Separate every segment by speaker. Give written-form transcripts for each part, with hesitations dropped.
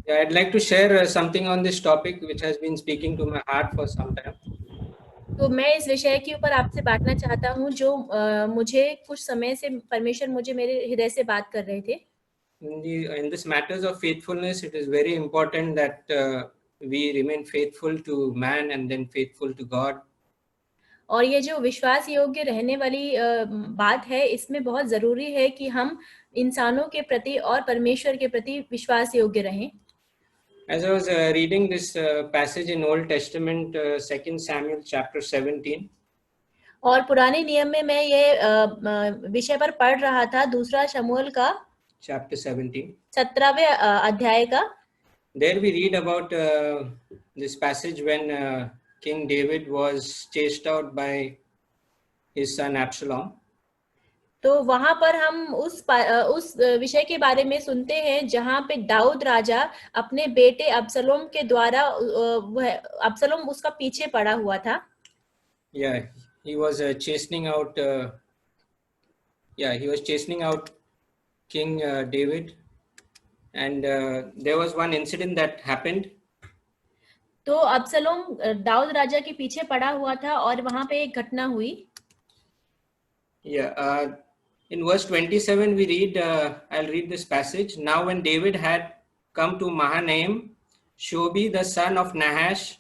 Speaker 1: Yeah, I'd like to share something on this topic which has been speaking to my heart for some time.
Speaker 2: तो मैं इस विषय के ऊपर आपसे बांटना चाहता हूँ जो मुझे कुछ समय से परमेश्वर मुझे मेरे हृदय से बात कर रहे थे।
Speaker 1: In this matters of faithfulness, it is very important that we remain faithful to man and then faithful to God.
Speaker 2: और ये जो विश्वास योग्य रहने वाली बात है, इसमें बहुत ज़रूरी है कि हम इंसानों के प्रति और परमेश्वर के प्रति विश्वास योग्य रहें।
Speaker 1: As I was reading this passage in Old Testament, 2 Samuel chapter 17,
Speaker 2: और पुराने नियम में मैं ये विषय पर पढ़ रहा था, दूसरा शमूएल का
Speaker 1: chapter 17.
Speaker 2: 17वें अध्याय का।
Speaker 1: There we read about this passage when King David was chased out by his son Absalom.
Speaker 2: तो वहां पर हम उस विषय के बारे में सुनते हैं जहां पे दाऊद राजा अपने बेटे अब्सलोम के द्वारा अब्सलोम उसका पीछे पड़ा हुआ था।
Speaker 1: Yeah, he was chastening out. He was chastening out King David, and there was one incident that happened.
Speaker 2: तो अब्सलोम दाऊद राजा के पीछे पड़ा हुआ था और वहां पे एक घटना हुई।
Speaker 1: Yeah, in verse 27 we read, I'll read this passage. Now when David had come to Mahanaim, Shobi the son of Nahash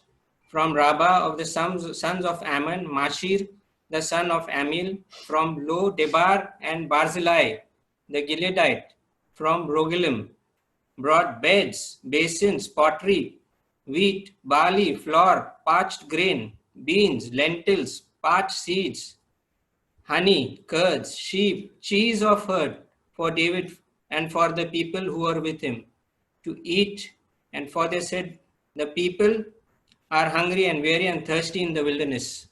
Speaker 1: from Rabbah of the sons of Ammon, Mashir the son of Amil from Lo Debar, and Barzillai the Gileadite from Rogelim brought beds, basins, pottery, wheat, barley, flour, parched grain, beans, lentils, parched seeds, honey, curds, sheep, cheese of herd for David and for the people who were with him to eat. And for they said, the people are hungry and weary and thirsty in the wilderness.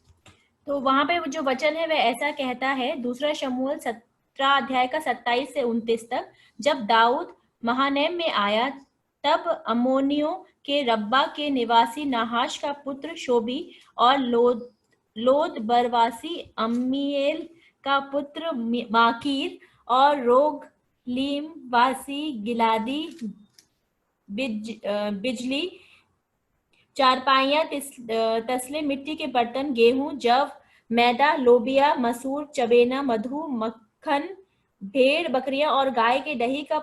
Speaker 2: तो वहां पे जो वचन है वह ऐसा कहता है, दूसरा शमूएल 17 अध्याय का 27 से 29 तक। जब दाऊद महानैम में आया, तब अम्मोनियों के रब्बा के निवासी नाहाश का पुत्र शोबी और लोद बरवासी अम्मीएल का पुत्र माकीर और रोगलीम वासी गिलादी बिजली चारपाइयाँ, तसले, मिट्टी के बर्तन, गेहूं, जव, मैदा, लोबिया, मसूर, चबेना, मधु, मक्खन, भेड़, बकरियां और गाय के दही का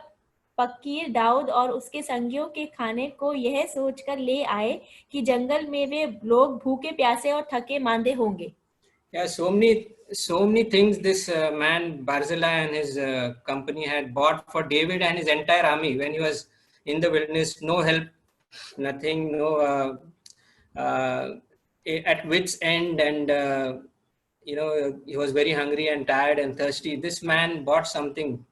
Speaker 2: फकीर दाऊद और उसके संगियों के खाने को यह सोचकर ले आए कि जंगल में वे लोग भूखे प्यासे और थके मांदे होंगे।
Speaker 1: Yeah, so many things this man Barzillai and his company had bought for David and his entire army when he was in the wilderness. No help, nothing, no at wit's end, and he was very hungry and tired and thirsty. This man bought something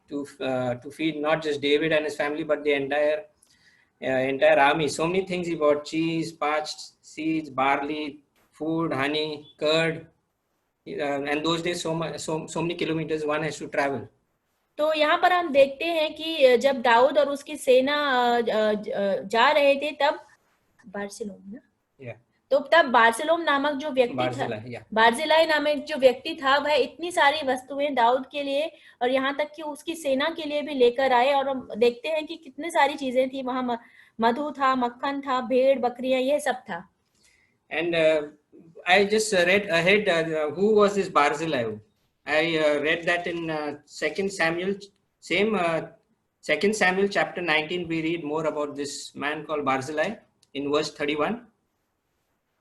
Speaker 1: to feed not just David and his family, but the entire army. So many things he bought: cheese, parched seeds, barley, food, honey, curd, and those days so many kilometers one has to travel.
Speaker 2: तो यहाँ पर हम देखते हैं कि जब दाऊद और उसकी सेना जा रहे थे, तब बार्सिलोम ना, तो तब बार्सिलोम नामक जो व्यक्ति था, बार्जिलाई नामक जो व्यक्ति था, वह इतनी सारी वस्तुएं दाऊद के लिए और यहाँ तक कि उसकी सेना के लिए भी लेकर आए। और हम देखते हैं कि कितनी सारी चीजें थी वहां, मधु था, मक्खन था, भेड़, बकरियां, यह सब था।
Speaker 1: And I just read ahead who was this Barzillai. I read that in 2 Samuel, 2 Samuel chapter 19, we read more about this man called Barzillai in verse 31.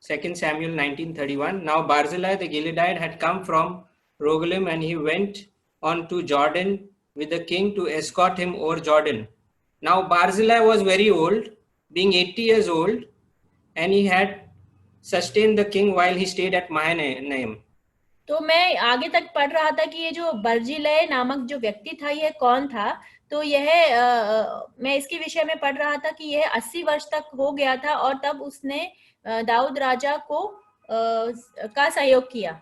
Speaker 1: 2 Samuel 19:31. Now Barzillai the Gileadite had come from Rogelim, and he went on to Jordan with the king to escort him over Jordan. Now Barzillai was very old, being 80 years old, and he had sustained the king while he stayed at Mahanaim.
Speaker 2: तो मैं आगे तक पढ़ रहा था कि ये जो बर्जिलय नामक जो व्यक्ति था, यह कौन था। तो यह मैं इसके विषय में पढ़ रहा था कि यह 80 वर्ष तक हो गया था और तब उसने दाऊद राजा को का सहयोग किया।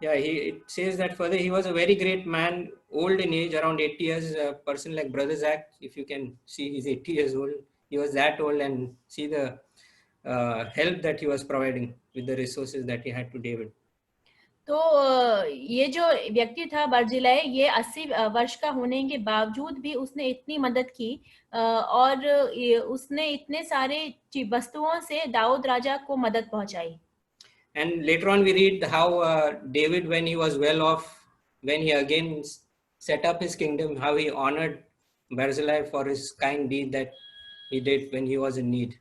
Speaker 1: Yeah, it says that further he was a very great man, old in age, around 80 years. A person like Brother Zach, if you can see, he's 80 years old. He was that old, and see the help that he was providing with the resources that he had to David.
Speaker 2: तो ये जो व्यक्ति था बर्जिलै, ये 80 वर्ष का होने के बावजूद भी उसने इतनी मदद की और उसने इतने सारे वस्तुओं से दाऊद राजा को मदद पहुंचाई.
Speaker 1: And later on we read how David, when he was well off, when he again set up his kingdom, how he honored Barzillai for his kind deed that he did when he was in need.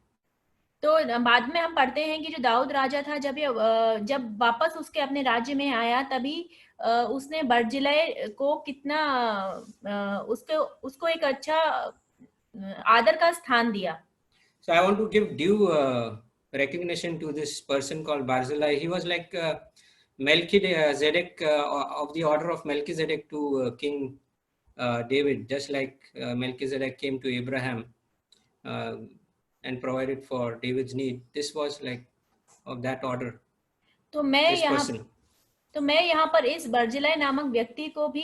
Speaker 2: तो बाद में हम पढ़ते हैं कि जो दाऊद राजा था, जब वापस उसके अपने राज्य में आया, तभी उसने बर्जिलै को कितना उसको एक अच्छा आदर का स्थान दिया.
Speaker 1: So I want to give due recognition to this person called Barzillai. He was like Melchizedek, of the order of Melchizedek to King David, just like Melchizedek came to Abraham and provided for David's need. This was like of that order.
Speaker 2: तो मैं यहाँ पर इस बर्जिलै नामक व्यक्ति को भी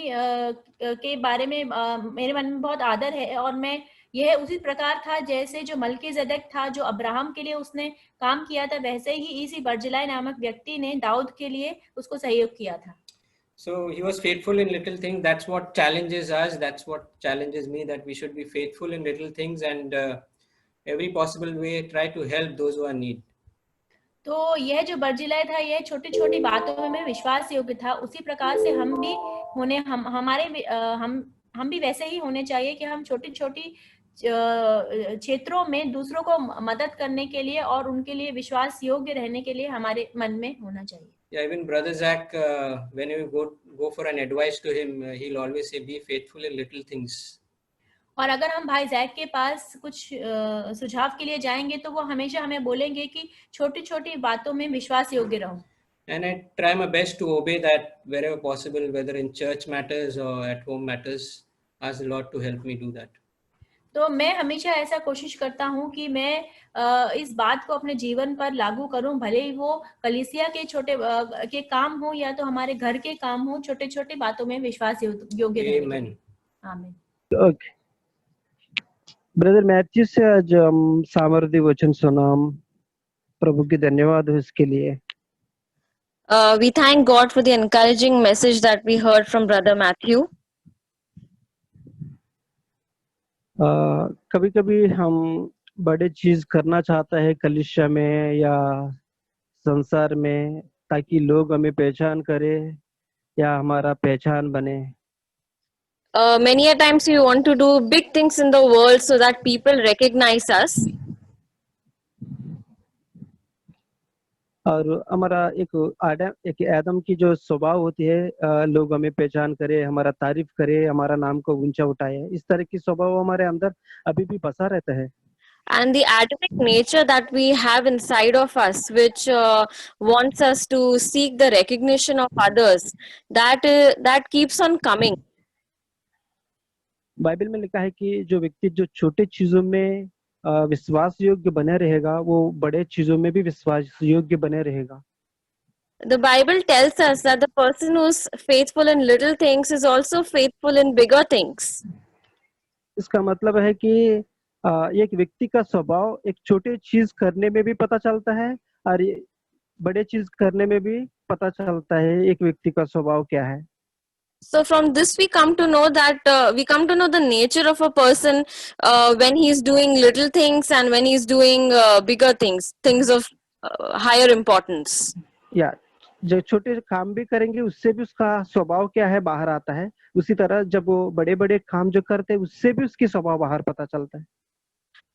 Speaker 2: के बारे में मेरे मन में बहुत आदर है, और मैं यह उसी प्रकार था जैसे जो मल्कीजेदेक था, जो अब्राहम के लिए उसने काम किया था, वैसे ही इसी बर्जिलै नामक व्यक्ति ने दाऊद के लिए उसको सहयोग किया था.
Speaker 1: So he was faithful in little things. That's what challenges us. That's what challenges me, that we should be faithful in little things and every possible way try to help those who are in need.
Speaker 2: तो यह जो बर्जिलै था, यह छोटी छोटी बातों में विश्वास योग्य था. उसी प्रकार से हम भी हम भी वैसे ही होने चाहिए कि हम छोटी छोटी क्षेत्रों में दूसरों को मदद करने के लिए और उनके लिए विश्वास योग्य रहने के लिए हमारे मन में होना चाहिए.
Speaker 1: Yeah, even Brother Zach, when you go for an advice to him, he'll always say, be faithful in little things.
Speaker 2: और अगर हम भाई जैक के पास कुछ सुझाव के लिए जाएंगे, तो वो हमेशा हमें बोलेंगे कि छोटी छोटी बातों में विश्वास योग्य रहो.
Speaker 1: And I try my best to obey that wherever possible, whether in church matters or at home matters. Ask the Lord to help me do that.
Speaker 2: तो मैं हमेशा ऐसा कोशिश करता हूँ कि मैं इस बात को अपने जीवन पर लागू करूं, भले ही वो कलीसिया के छोटे के काम हो या तो हमारे घर के काम हो, छोटे छोटे बातों में विश्वास योग्य रहने.
Speaker 1: Amen.
Speaker 2: आमीन.
Speaker 3: Okay. ब्रदर मैथ्यू से आज हम सामर्थ्य वचन सुना. प्रभु की धन्यवाद हो इसके लिए.
Speaker 4: We thank God for the encouraging message that we heard from Brother Matthew.
Speaker 3: कभी कभी हम बड़े चीज करना चाहता है कलीसिया में या संसार में, ताकि लोग हमें पहचान करे या हमारा पहचान बने.
Speaker 4: Many a times we want to do big things in the world so that people recognize us.
Speaker 3: और हमारा एक आदम की जो स्वभाव होती है, लोग हमें पहचान करे, हमारा तारीफ करे, हमारा नाम को ऊंचा उठाए, इस तरह की स्वभाव हमारे अंदर अभी भी बसा रहता है.
Speaker 4: And the Adamic nature that we have inside of us, which wants us to seek the recognition of others, that keeps on coming.
Speaker 3: Bible में लिखा है कि जो व्यक्ति जो छोटे चीजों में विश्वास योग्य बने रहेगा, वो बड़े चीजों में भी विश्वास योग्य बने रहेगा.
Speaker 4: The Bible tells us that the person who's faithful in little things is also faithful in bigger things.
Speaker 3: इसका मतलब है कि एक व्यक्ति का स्वभाव एक छोटे चीज करने में भी पता चलता है और बड़े चीज करने में भी पता चलता है एक व्यक्ति का स्वभाव क्या है.
Speaker 4: So from this we come to know the nature of a person when he's doing little things and when he's doing bigger things of higher importance.
Speaker 3: या जो छोटे काम भी करेंगे उससे भी उसका स्वभाव क्या है बाहर आता है. उसी तरह जब वो बड़े बड़े काम जो करते हैं उससे भी उसकी स्वभाव बाहर पता चलता है.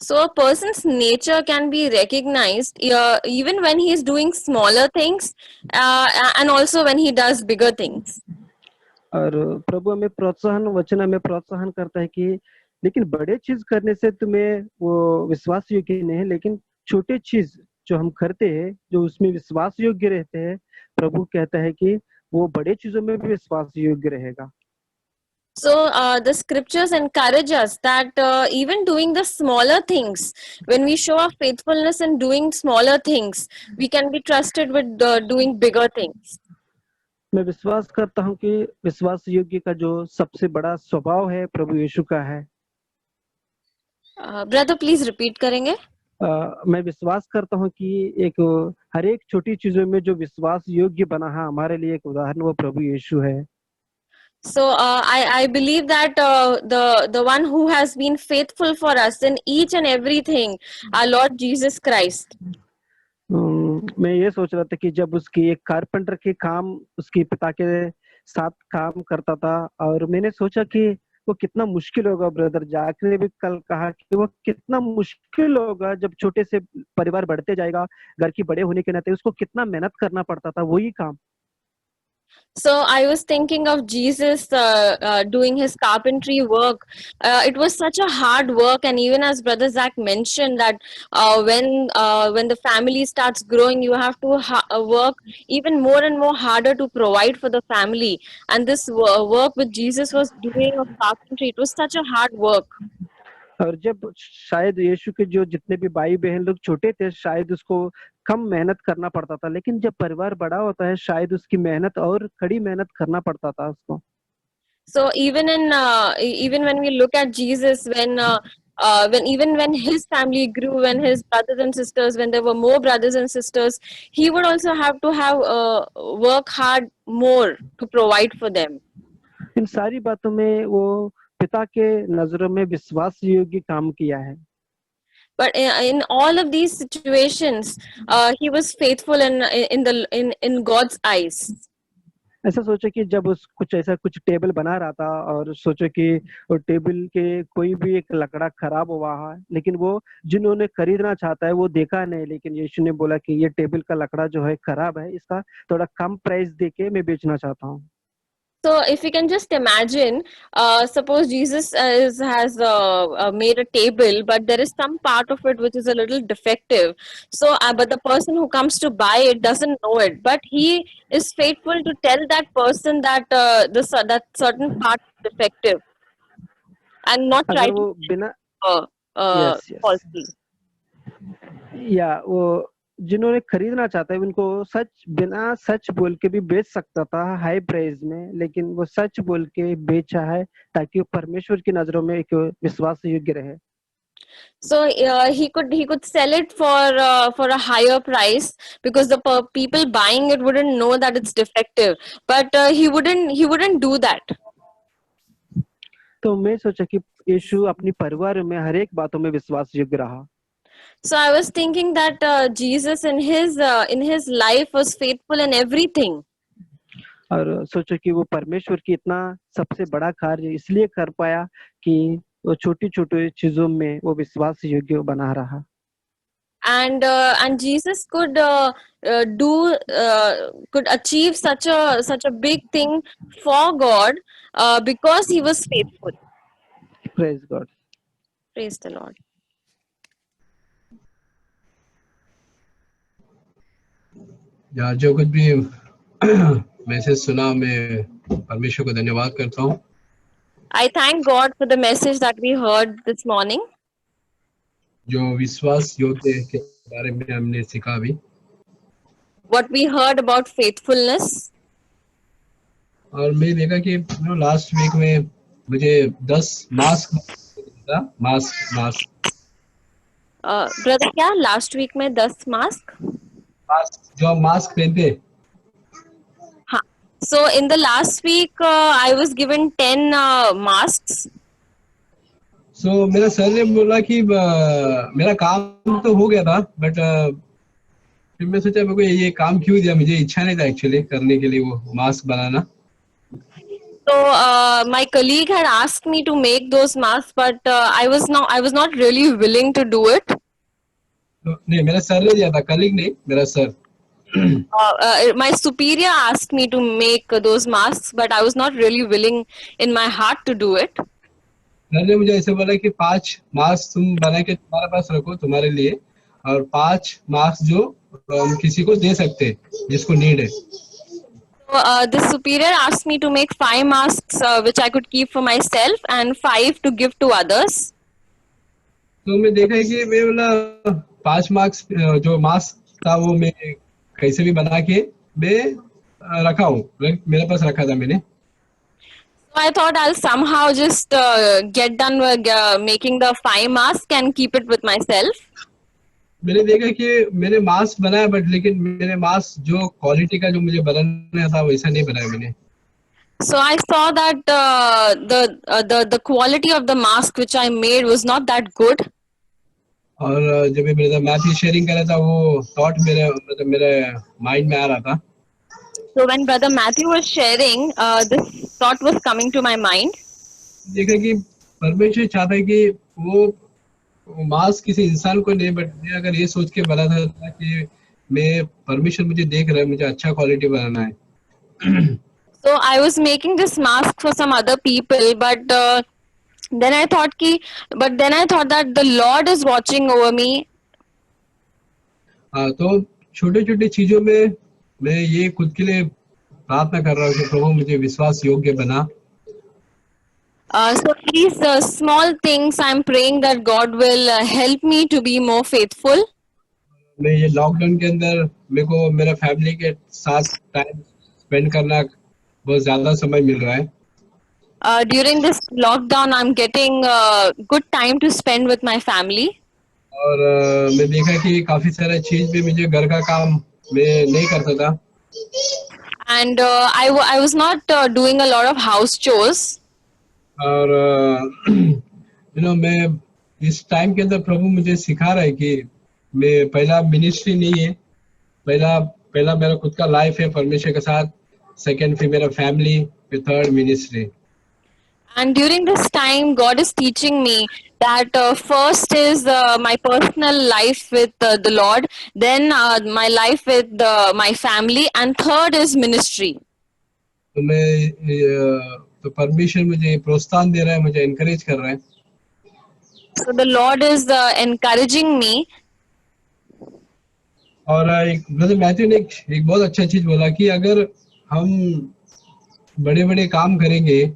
Speaker 4: So a person's nature can be recognized even when he is doing smaller things and also when he does bigger things.
Speaker 3: और प्रभु हमें वचन हमें प्रोत्साहन करता है कि लेकिन बड़े चीज करने से तुम्हें वो विश्वास योग्य नहीं है, लेकिन छोटे चीज जो हम करते हैं जो उसमें विश्वास योग्य रहते हैं, प्रभु कहता है कि वो बड़े चीजों में भी विश्वास योग्य रहेगा.
Speaker 4: So the scriptures encourage us that even doing the smaller things, when we show our faithfulness in doing smaller things, we can be trusted with doing bigger things.
Speaker 3: मैं विश्वास करता हूँ कि विश्वास योग्य का जो सबसे बड़ा स्वभाव है प्रभु यीशु का है.
Speaker 4: Brother, please repeat करेंगे.
Speaker 3: मैं विश्वास करता हूँ कि एक हर एक छोटी चीजों में जो विश्वास योग्य बना है हमारे लिए, एक उदाहरण वो प्रभु यीशु है।
Speaker 4: So I believe that the one who has been faithful for us in each and everything, our Lord Jesus Christ.
Speaker 3: मैं ये सोच रहा था कि जब उसकी एक कारपेंटर के काम उसके पिता के साथ काम करता था, और मैंने सोचा कि वो कितना मुश्किल होगा। ब्रदर जाक ने भी कल कहा कि वो कितना मुश्किल होगा जब छोटे से परिवार बढ़ते जाएगा, घर की बड़े होने के नाते उसको कितना मेहनत करना पड़ता था वही काम।
Speaker 4: So I was thinking of Jesus doing his carpentry work. It was such a hard work, and even as Brother Zach mentioned that when the family starts growing, you have to work even more and more harder to provide for the family. And this work with Jesus was doing of carpentry. It was such a hard work.
Speaker 3: और जब शायद यीशु के जो जितने भी भाई बहन लोग छोटे थे, शायद उसको कम मेहनत करना पड़ता था, लेकिन जब परिवार बड़ा होता है शायद उसकी मेहनत और कड़ी मेहनत करना पड़ता था उसको।
Speaker 4: So even when we look at Jesus, when his family grew, when his brothers and sisters, when there were more brothers and sisters, he would also have to have work hard more to provide for them.
Speaker 3: इन सारी बातों में वो पिता के नजरों में विश्वास योग्य काम किया है।
Speaker 4: But in all of these situations, he was faithful in God's eyes.
Speaker 3: ऐसा सोचो कि जब उस कुछ टेबल बना रहा था, और सोचो कि वो टेबल के कोई भी एक लकड़ा खराब हुआ है, लेकिन वो जिन्होंने खरीदना चाहता है वो देखा नहीं, लेकिन यीशु ने बोला कि ये टेबल का लकड़ा जो है खराब है, इसका थोड़ा कम प्राइस देके मैं बेचना चाहता हूँ।
Speaker 4: So if you can just imagine, suppose Jesus has made a table, but there is some part of it which is a little defective. So, but the person who comes to buy it doesn't know it, but he is faithful to tell that person that that certain part is defective, and not try
Speaker 3: अगर वो
Speaker 4: to
Speaker 3: बिना
Speaker 4: uh, falsely.
Speaker 3: या वो जिन्होंने खरीदना चाहता है उनको बिना सच बोल के भी बेच सकता था हाई प्राइस में, लेकिन वो सच बोल के बेचा है ताकि वो परमेश्वर की नजरों में एक विश्वास योग्य रहे।
Speaker 4: So he could sell it for a higher price, because the people buying it wouldn't know that it's defective, but he wouldn't do that.
Speaker 3: तो मैं सोचा कि यीशु अपनी परिवार में हर एक बातों में विश्वास योग्य रहा।
Speaker 4: So I was thinking that Jesus in his life was faithful in everything.
Speaker 3: और सोचो कि वो परमेश्वर की इतना सबसे बड़ा कार्य इसलिए कर पाया कि वो छोटी छोटी चीजों में वो विश्वास योग्य बना रहा।
Speaker 4: And Jesus could achieve such a big thing for God because he was faithful.
Speaker 3: Praise God.
Speaker 4: Praise the Lord.
Speaker 5: यार जो कुछ भी मैसेज सुना, मैं परमेश्वर को धन्यवाद करता हूँ।
Speaker 4: I thank God for the message that we heard this morning.
Speaker 5: जो विश्वास योग्य के बारे में हमने सीखा अभी।
Speaker 4: What we heard about faithfulness.
Speaker 5: और मैं देखा कि लास्ट वीक में मुझे 10 मास्क
Speaker 4: ब्रदर क्या लास्ट वीक में 10 मास्क
Speaker 5: जो मास्क पहनते।
Speaker 4: हाँ, so in the last week I was given 10 masks.
Speaker 5: So मेरा सर ने बोला कि मेरा काम तो हो गया था, बट फिर मैं सोचा मेरे को ये काम क्यों दिया, मुझे इच्छा नहीं था एक्चुअली करने के लिए वो mask banana.
Speaker 4: So my colleague had asked me to make those masks, but I was not really willing to do it.
Speaker 5: नहीं, मेरा सर ने दिया था, कलीग नहीं, मेरा sir.
Speaker 4: My superior asked me to make those masks, but I was not really willing in my heart to do it.
Speaker 5: Sir ने मुझे ऐसे बोला कि 5 मास्क तुम बना के तुम्हारे पास रखो तुम्हारे लिए, और 5 मास्क जो किसी को दे सकते जिसको नीड है।
Speaker 4: So the superior asked me to make 5 masks which I could keep for myself and 5 to give to others.
Speaker 5: तो मैं देखा कि मैं बोला 5 मास्क जो मास्क था वो मैं कैसे भी बना के मैं रखा हूँ, मेरे पास रखा था मैंने।
Speaker 4: So I thought I'll somehow just get done with making the 5 masks and keep it with myself.
Speaker 5: मैंने देखा कि मैंने मास्क बनाया बट लेकिन मेरे मास्क जो क्वालिटी का जो मुझे बनाना था वैसा नहीं बनाया मैंने.
Speaker 4: So I saw that the quality of the mask which I made was not that good.
Speaker 5: और जब मेरे मैथ्यू शेयरिंग कर रहा था वो थॉट मेरे माइंड में आ रहा था.
Speaker 4: So when Brother Matthew was sharing, this thought was coming to my mind.
Speaker 5: देखा कि परमेश्वर चाहता है कि वो मास्क किसी इंसान को नहीं बट मैं अगर ये सोच के बना था कि मैं परमेश्वर मुझे देख रहा है, मुझे अच्छा क्वालिटी बनाना है.
Speaker 4: So I was making this mask for some other people, but then I thought that the Lord is watching over me.
Speaker 5: तो छोटे छोटे चीजों में मैं ये खुद के लिए प्रार्थना कर रहा हूँ कि प्रभु मुझे विश्वास योग्य बना.
Speaker 4: So these small things, I'm praying that God will help me to be more faithful.
Speaker 5: मैं ये लॉकडाउन के अंदर मेरे को मेरा फैमिली के साथ टाइम स्पेंड करना बहुत ज्यादा समय मिल रहा है.
Speaker 4: During this lockdown, I'm getting good time to spend with my family.
Speaker 5: और मैं देखा कि काफी सारा चीज भी मुझे घर का काम मैं नहीं करता था.
Speaker 4: And I was not doing a lot of house chores.
Speaker 5: और मैं इस टाइम के अंदर प्रभु मुझे सिखा रहा है कि मैं पहला मिनिस्ट्री नहीं है, पहला मेरा खुद का लाइफ है परमेश्वर के साथ, सेकंड फिर मेरा फैमिली, फिर third ministry.
Speaker 4: And during this time, God is teaching me that first is my personal life with the Lord, then my life with my family, and third is ministry.
Speaker 5: तो मैं तो परमेश्वर मुझे प्रोत्साहन दे रहा है, मुझे एनकरेज कर रहा है.
Speaker 4: So the Lord is encouraging me.
Speaker 5: और एक ब्रदर मैथ्यू ने एक बहुत अच्छा चीज बोला कि अगर हम बड़े बड़े काम करेंगे,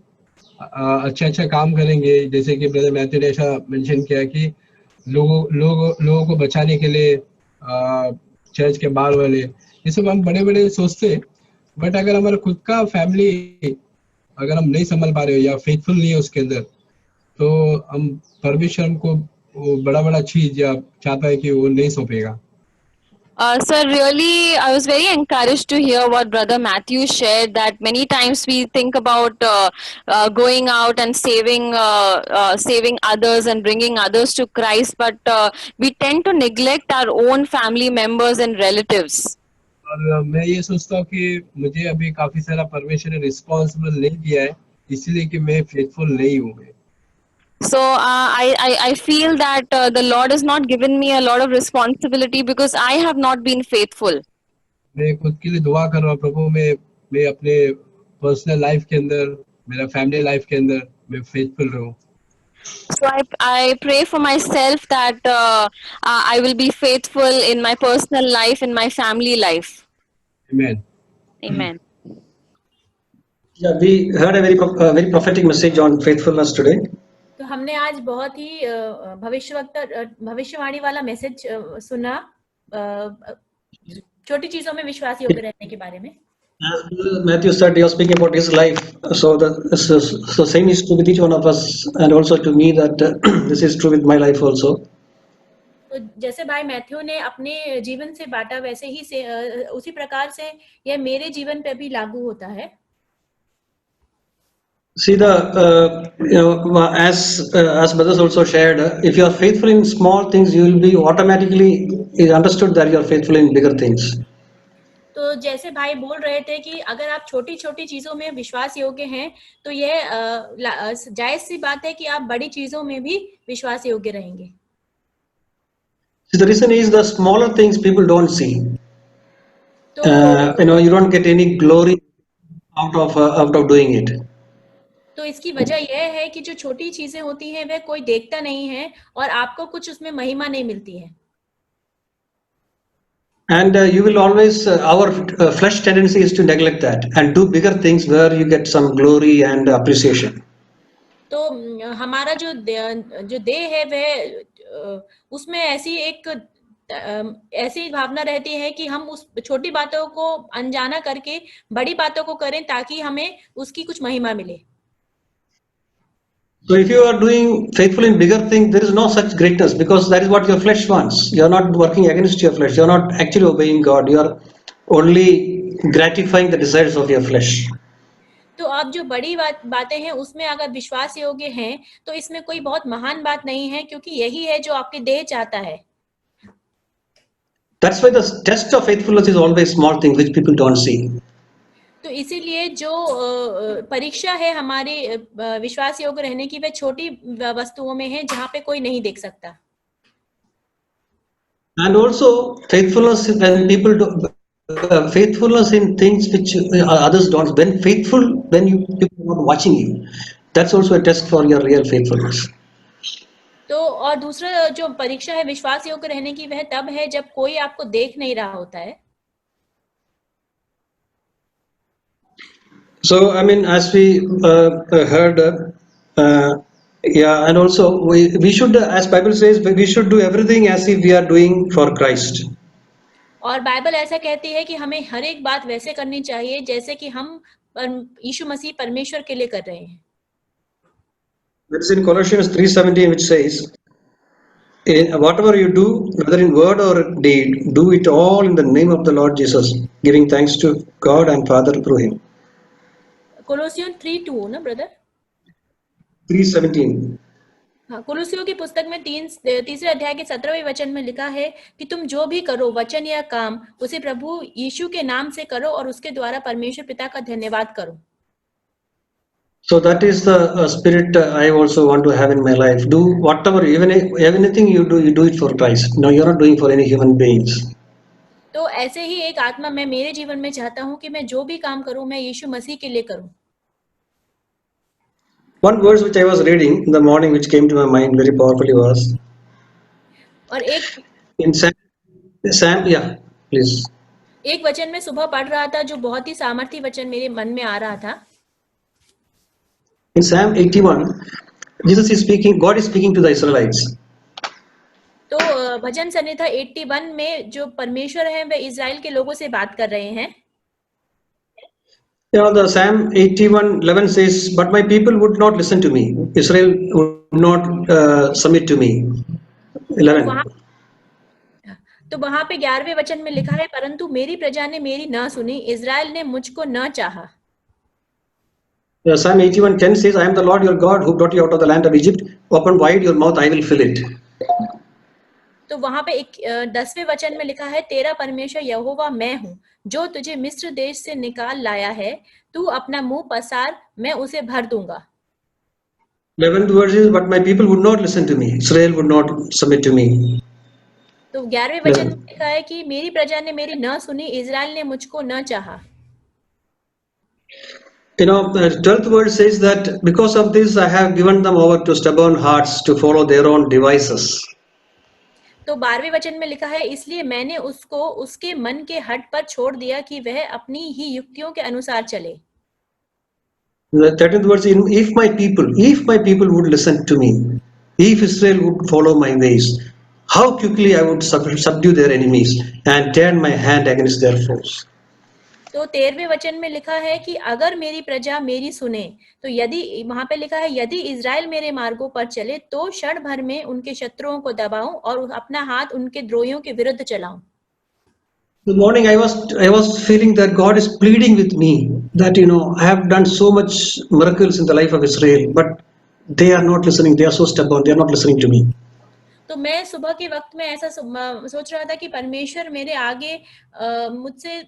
Speaker 5: अच्छा काम करेंगे, जैसे कि ब्रदर मैथ्यू ने ऐसा मेंशन किया कि लोगों को बचाने के लिए चर्च के बाहर वाले, ये सब हम बड़े बड़े सोचते, बट अगर हमारा खुद का फैमिली अगर हम नहीं संभाल पा रहे हो या फेथफुल नहीं है उसके अंदर, तो हम परमेश्वर हमको बड़ा बड़ा चीज या चाहता है कि वो नहीं सौंपेगा.
Speaker 4: Sir, really, I was very encouraged to hear what Brother Matthew shared, that many times we think about going out and saving others and bringing others to Christ, but we tend to neglect our own family members and relatives.
Speaker 5: और मैं ये सोचता हूँ कि मुझे अभी काफी सारा परमेश्वर ने रिस्पॉन्सिबल नहीं दिया है, इसलिए कि मैं फेथफुल नहीं हूँ.
Speaker 4: So I feel that the Lord has not given me a lot of responsibility because I have not been faithful.
Speaker 5: मैं खुद के लिए दुआ कर रहा हूँ प्रभु, मैं अपने पर्सनल लाइफ के अंदर, मेरा फैमिली लाइफ के अंदर मैं फेथफुल रहूँ.
Speaker 4: So I pray for myself that I will be faithful in my personal life, in my family life.
Speaker 5: Amen.
Speaker 4: Amen.
Speaker 6: Yeah, we heard a very prophetic message on faithfulness today.
Speaker 2: तो हमने आज बहुत ही भविष्यवाणी वाला message सुना छोटी चीजों में विश्वास योग्य रहने के बारे में.
Speaker 6: As Matthew said, he was speaking about his life. So same is true with each one of us, and also to me that this is true with my life also.
Speaker 2: तो जैसे भाई मैथ्यू ने अपने जीवन से बांटा, वैसे ही उसी प्रकार से यह मेरे जीवन पे भी लागू होता है.
Speaker 6: See as brothers also shared, if you are faithful in small things, you will be automatically understood that you are faithful in bigger things.
Speaker 2: तो जैसे भाई बोल रहे थे कि अगर आप छोटी छोटी चीजों में विश्वास योग्य हैं, तो यह जायज सी बात है कि आप बड़ी चीजों में भी विश्वास योग्य रहेंगे.
Speaker 6: The reason is the smaller things people don't see. You don't get any glory out of doing it.
Speaker 2: तो इसकी वजह यह है कि जो छोटी चीजें होती हैं वह कोई देखता नहीं है और आपको कुछ उसमें महिमा नहीं मिलती है.
Speaker 6: And you will always, our flesh tendency is to neglect that and do bigger things where you get some glory and appreciation.
Speaker 2: तो हमारा जो देह है वह उसमें ऐसी भावना रहती है कि हम उस छोटी बातों को अनजाना करके बड़ी बातों को करें ताकि हमें उसकी कुछ महिमा मिले.
Speaker 6: So if you are doing faithful in bigger things, there is no such greatness, because that is what your flesh wants. You are not working against your flesh. You are not actually obeying God. You are only gratifying the desires of your flesh.
Speaker 2: तो आप जो बड़ी बातें हैं उसमें अगर विश्वास योग्य हैं तो इसमें कोई बहुत महान बात नहीं है, क्योंकि यही है जो आपके देह चाहता है.
Speaker 6: That's why the test of faithfulness is always small thing which people don't see.
Speaker 2: तो इसीलिए जो परीक्षा है हमारे विश्वास योग्य रहने की, वह छोटी वस्तुओं में है जहाँ पे कोई नहीं देख सकता.
Speaker 6: And also faithfulness when people do, faithfulness in things which others don't. When faithful, when people are not watching you, that's also a test for your real faithfulness.
Speaker 2: तो और दूसरा जो परीक्षा है विश्वास योग्य रहने की, वह तब है जब कोई आपको देख नहीं रहा होता है.
Speaker 6: So I mean, as we heard, yeah, and also we should, as Bible says, we should do everything as if we are doing for Christ.
Speaker 2: और बाइबल ऐसा कहती है कि हमें हर एक बात वैसे करनी चाहिए जैसे कि हम यीशु मसीह परमेश्वर के लिए कर रहे हैं.
Speaker 6: That is in Colossians 3:17, which says, whatever you do, whether in word or deed, do it all in the name of the Lord Jesus, giving thanks to God and Father through Him.
Speaker 2: कोलोसियों 3:2 ना brother?
Speaker 6: 3:17.
Speaker 2: हाँ, कुलुसियों की पुस्तक में तीसरे अध्याय के 17वें वचन में लिखा है कि तुम जो भी करो वचन या काम, उसे प्रभु यीशु के नाम से करो और उसके द्वारा परमेश्वर पिता का धन्यवाद करो.
Speaker 6: So that is the spirit I also want to have in my life. Do whatever, even anything you do it for Christ. No, you are not doing for any human beings.
Speaker 2: तो ऐसे ही एक आत्मा मैं मेरे जीवन में चाहता हूँ कि मैं जो भी काम करूँ मैं यीशु मसीह के लिए करूँ.
Speaker 6: One verse which I was reading in the morning, which came to my mind very powerfully, was
Speaker 2: और
Speaker 6: in Sam, yeah, please.
Speaker 2: एक वचन में सुबह पढ़ रहा था जो बहुत ही सामर्थी वचन मेरे मन में आ रहा था.
Speaker 6: In Psalm 81, Jesus is speaking, God is speaking to the Israelites.
Speaker 2: तो भजन संहिता 81 में जो परमेश्वर है वे इजराइल के लोगों से बात कर रहे हैं.
Speaker 6: You know, the Psalm 81:11 says, but my people would not listen to me. Israel would not submit to me. 11.
Speaker 2: तो वहां पे 11वें वचन में लिखा है, परंतु मेरी प्रजा ने मेरी न सुनी, इजराइल ने मुझको न चाहा.
Speaker 6: Psalm 81:10 says, I am the Lord your God who brought you out of the land of Egypt. Open wide your mouth, I will fill it.
Speaker 2: तो वहां पे 10वें वचन में लिखा है, तेरा परमेश्वर यहोवा मैं हूँ जो तुझे मिस्र देश से निकाल लाया है, तू अपना मुंह पसार, मैं उसे भर दूंगा.
Speaker 6: 11th verse is, but my people would not listen to me. Israel would not submit to me.
Speaker 2: तो 11वें वचन में लिखा है कि मेरी प्रजा ने मेरी न सुनी, इजराइल ने मुझको न चाहा.
Speaker 6: You know, the 12th verse says that because of this I have given them over to stubborn hearts to follow their own devices.
Speaker 2: तो 12वें वचन में लिखा है, इसलिए मैंने उसको उसके मन के हट पर छोड़ दिया कि वह अपनी ही युक्तियों के अनुसार चले.
Speaker 6: The 13th verse, if my people would listen to me, if Israel would follow my ways, how quickly I would subdue their enemies and turn my hand against their foes.
Speaker 2: तो 13वें वचन में लिखा है कि अगर मेरी प्रजा मेरी सुने, तो यदि वहां पे लिखा है, यदि इजराइल मेरे मार्गों पर चले तो क्षण भर में उनके शत्रुओं को दबाऊं और अपना हाथ उनके द्रोहियों के विरुद्ध चलाऊं.
Speaker 6: The morning I was feeling that God is pleading with me that, you know, I have done so much miracles in the life of Israel, but they are not listening. They are so stubborn. They are not listening to me.
Speaker 2: तो मैं सुबह के वक्त में ऐसा सोच रहा था कि परमेश्वर मेरे आगे मुझसे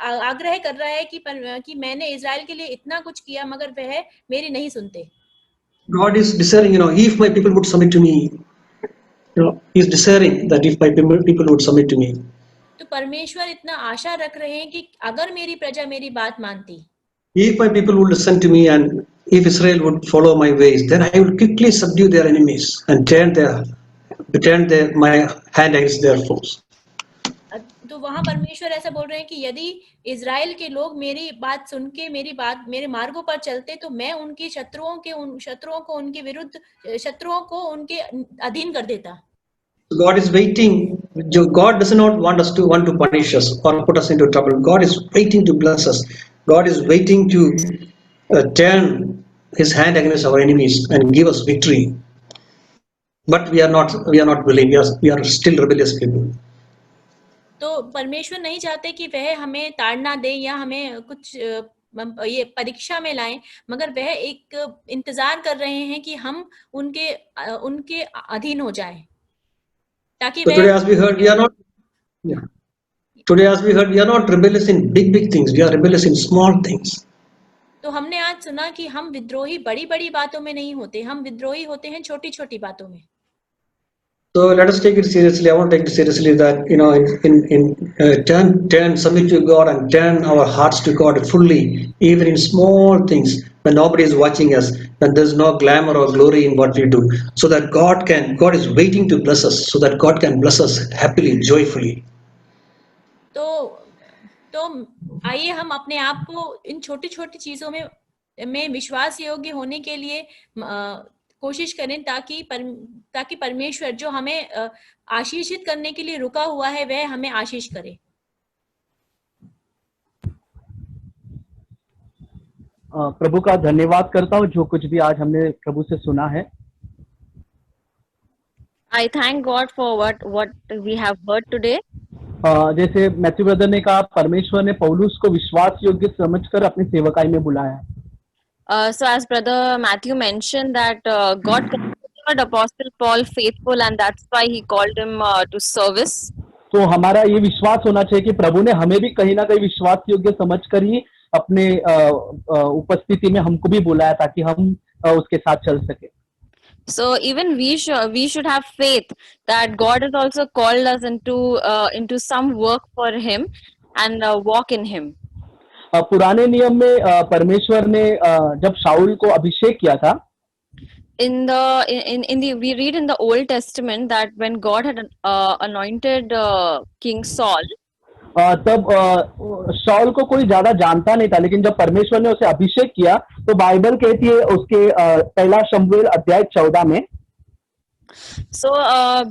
Speaker 2: आग्रह कर रहा है कि मैंने इजराइल के लिए इतना कुछ किया मगर वह मेरी नहीं सुनते.
Speaker 6: God is desiring, you know, if my people would submit to me, you know, He is desiring that if my people would submit to me.
Speaker 2: तो परमेश्वर इतना आशा रख रहे हैं कि अगर मेरी प्रजा मेरी बात मानती,
Speaker 6: if my people would listen to me and if Israel would follow my ways, then I would quickly subdue their enemies and turn my hand against their foes.
Speaker 2: तो वहां परमेश्वर ऐसा बोल रहे हैं कि यदि इजराइल के लोग मेरी बात सुन के मेरे मार्गों पर चलते तो मैं उनके शत्रुओं को उनके अधीन कर देता.
Speaker 6: God is waiting. God does not want to punish us or put us into trouble. God is waiting to bless us. God is waiting to turn his hand against our enemies and give us victory. But we are not willing. We are still rebellious people.
Speaker 2: तो परमेश्वर नहीं चाहते कि वह हमें ताड़ना दे या हमें कुछ ये परीक्षा में लाएं, मगर वह एक इंतजार कर रहे हैं कि हम उनके अधीन हो जाएं, ताकि
Speaker 6: So
Speaker 2: वह
Speaker 6: today, as we heard, we are not. Yeah. Today, as we heard, we are not rebellious in big things. We are rebellious in small things.
Speaker 2: तो हमने आज सुना कि हम विद्रोही बड़ी बड़ी बातों में नहीं होते, हम विद्रोही होते हैं छोटी छोटी बातों में.
Speaker 6: So let us take it seriously. I want to take it seriously that turn submit to God and turn our hearts to God fully, even in small things when nobody is watching us, when there's no glamour or glory in what we do, so that God is waiting to bless us, so that God can bless us happily, joyfully.
Speaker 2: तो आइए हम अपने आप को इन छोटी छोटी चीजों में विश्वास योग्य होने के लिए कोशिश करें, ताकि परमेश्वर जो हमें आशीषित करने के लिए रुका हुआ है वह हमें आशीष करे.
Speaker 7: प्रभु का धन्यवाद करता हूँ जो कुछ भी आज हमने प्रभु से सुना है.
Speaker 4: I thank God for what we have heard today.
Speaker 7: जैसे मैथ्यू ब्रदर ने कहा, परमेश्वर ने पौलुस को विश्वास योग्य समझकर अपनी सेवकाई में बुलाया.
Speaker 4: So as Brother Matthew mentioned that God considered Apostle Paul faithful and that's why he called him to service.
Speaker 7: तो हमारा ये विश्वास होना चाहिए कि प्रभु ने हमें भी कहीं ना कहीं विश्वास योग्य समझकर ही अपने उपस्थिति में हमको भी बुलाया ताकि हम उसके साथ चल सके.
Speaker 4: So even we should have faith that God has also called us into some work for him and walk in him.
Speaker 7: पुराने नियम में परमेश्वर ने जब शाऊल को अभिषेक किया था,
Speaker 4: we read in the Old Testament that when God had anointed King Saul,
Speaker 7: तब शाऊल को कोई ज्यादा जानता नहीं था, लेकिन जब परमेश्वर ने उसे अभिषेक किया तो बाइबल कहती है उसके पहला शमूएल अध्याय 14 में.
Speaker 4: So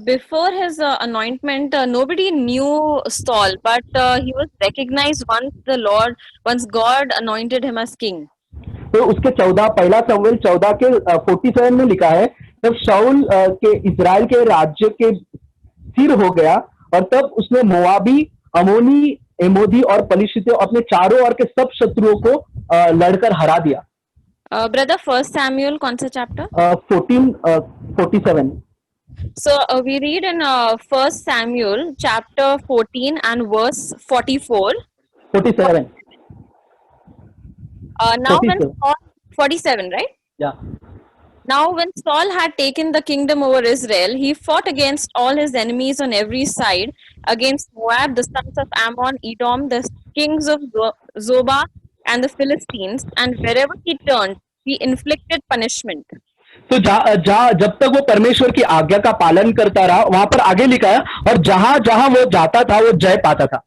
Speaker 4: before his anointment, nobody knew Saul, but he was recognized once God anointed him as king.
Speaker 7: तो उसके पहला शमूएल 14 के 47 में लिखा है, तब शाऊल के इजराइल के राज्य के सिर हो गया और तब उसने मोआबी, अमोनी, एमोदी और पलिश्तियों अपने चारों ओर के सब शत्रुओं को लड़कर हरा दिया.
Speaker 4: Brother, 1 Samuel कौन सा chapter?
Speaker 7: 47.
Speaker 4: So we read in 1 Samuel chapter 14 and verse 44.
Speaker 7: 47.
Speaker 4: Now when Saul, 47, right?
Speaker 7: Yeah.
Speaker 4: Now when Saul had taken the kingdom over Israel, he fought against all his enemies on every side, against Moab, the sons of Ammon, Edom, the kings of Zobah, and the Philistines, and wherever he turned, he inflicted punishment.
Speaker 7: तो जब तक वो परमेश्वर की आज्ञा का पालन करता रहा, वहां पर आगे लिखा है, और जहां जहां वो जाता था वो जय पाता था.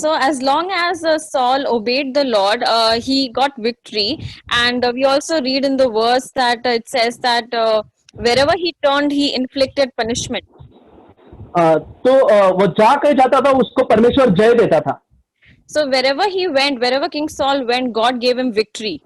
Speaker 4: So as long as Saul obeyed the Lord, he got victory, and we also read in the verse that it says that wherever he turned, he inflicted punishment.
Speaker 7: तो वो जहाँ कहीं जाता था उसको परमेश्वर जय देता था.
Speaker 4: So wherever he went, wherever King Saul went, God gave him victory.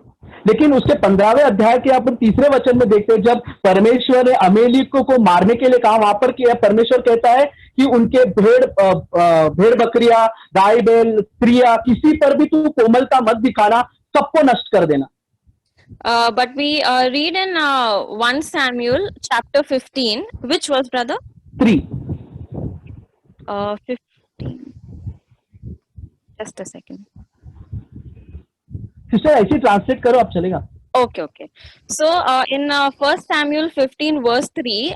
Speaker 7: लेकिन उसके 15वें अध्याय के अपन तीसरे वचन में देखते हैं, जब परमेश्वर ने अमेलिकों को मारने के लिए कहा, वहां पर किया परमेश्वर कहता है कि उनके भेड़ बकरियां, गाय बैल, स्त्रियां, किसी पर भी तू कोमलता मत दिखाना, सबको नष्ट कर देना.
Speaker 4: But we read in 1 Samuel chapter 15, which was, brother?
Speaker 7: 3.
Speaker 4: 15. Just a second.
Speaker 7: Sister ऐसे ट्रांसलेट करो, आप चलेगा.
Speaker 4: Okay. So in 1 Samuel 15 verse 3,